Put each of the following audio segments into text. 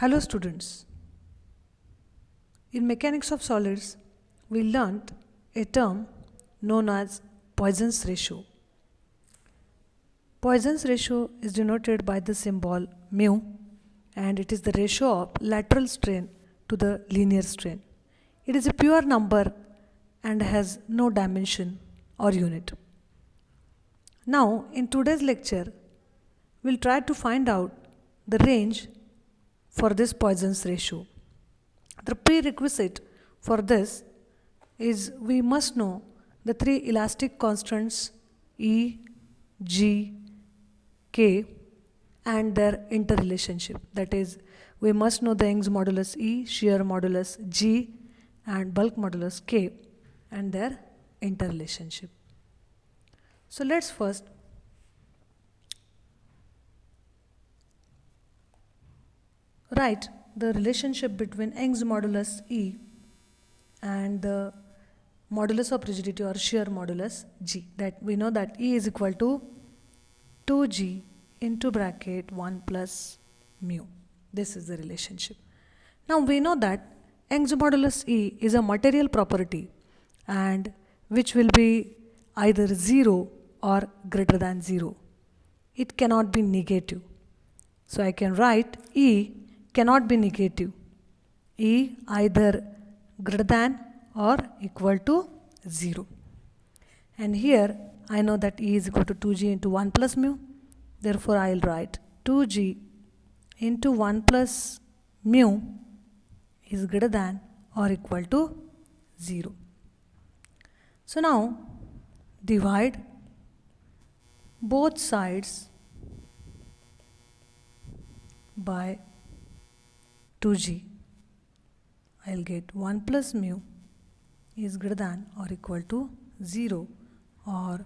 Hello students. In mechanics of solids, we learnt a term known as Poisson's ratio. Poisson's ratio is denoted by the symbol mu, and it is the ratio of lateral strain to the linear strain. It is a pure number and has no dimension or unit. Now, in today's lecture, we'll try to find out the range for this Poisson's ratio. The prerequisite for this is we must know the three elastic constants E, G, K and their interrelationship. That is, we must know the Young's modulus E, shear modulus G and bulk modulus K and their interrelationship. So let's first write the relationship between Young's modulus E and the modulus of rigidity or shear modulus G. That we know that E is equal to 2G into bracket 1 plus mu. This is the relationship. Now we know that Young's modulus E is a material property and which will be either 0 or greater than 0. It cannot be negative. So I can write E cannot be negative. E either greater than or equal to 0. And here I know that E is equal to 2G into 1 plus mu. Therefore I will write 2G into 1 plus mu is greater than or equal to 0. So now divide both sides by 2G. I'll get 1 plus mu is greater than or equal to 0, or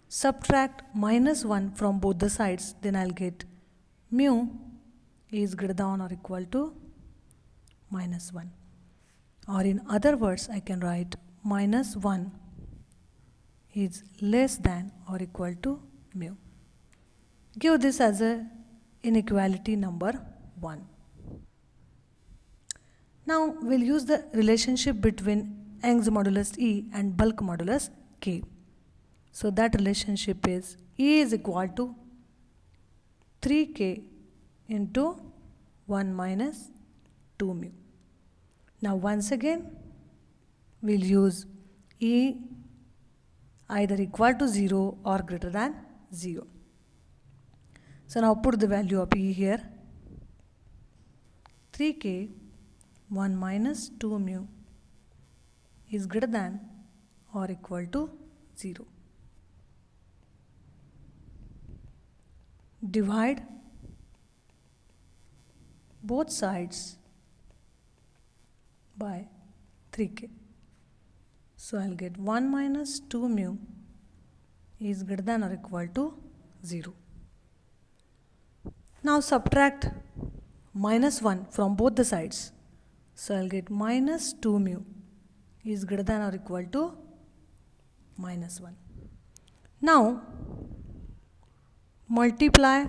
subtract minus 1 from both the sides, then I'll get mu is greater than or equal to minus 1. Or in other words, I can write minus 1 is less than or equal to mu. Give this as a inequality number 1. Now we'll use the relationship between Young's modulus E and bulk modulus K. So that relationship is E is equal to 3K into 1 minus 2 mu. Now once again we'll use E either equal to 0 or greater than 0. So now put the value of E here. 3K 1 minus 2 mu is greater than or equal to 0. Divide both sides by 3K. So I'll get 1 minus 2 mu is greater than or equal to 0. Now subtract minus 1 from both the sides. So I'll get minus 2 mu is greater than or equal to minus 1. Now multiply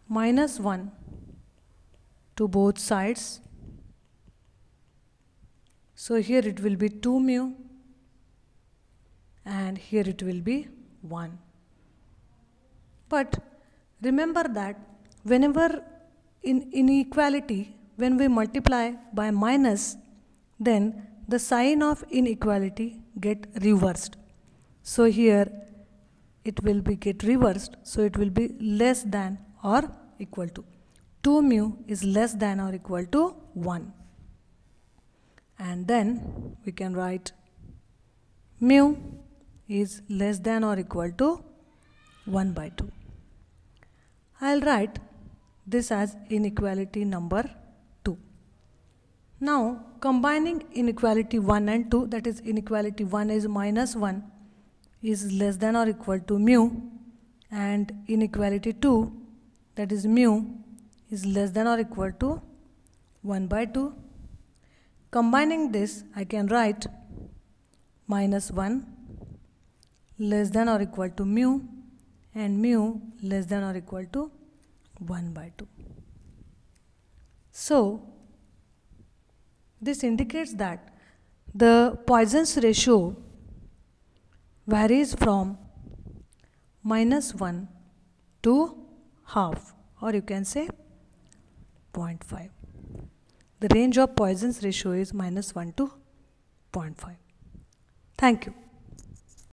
minus 1 to both sides. So here it will be 2 mu and here it will be 1. But remember that whenever in inequality, when we multiply by minus, then the sign of inequality get reversed. So here it will be get reversed, so it will be less than or equal to. 2 mu is less than or equal to 1. And then we can write mu is less than or equal to 1 by 2. I'll write this as inequality number 2. Now combining inequality 1 and 2, that is inequality 1 is minus 1 is less than or equal to mu, and inequality 2, that is mu is less than or equal to 1 by 2. Combining this, I can write minus 1 less than or equal to mu and mu less than or equal to 1 by 2. So, this indicates that the Poisson's ratio varies from -1 to half, or you can say 0.5. The range of Poisson's ratio is -1 to 0.5. Thank you.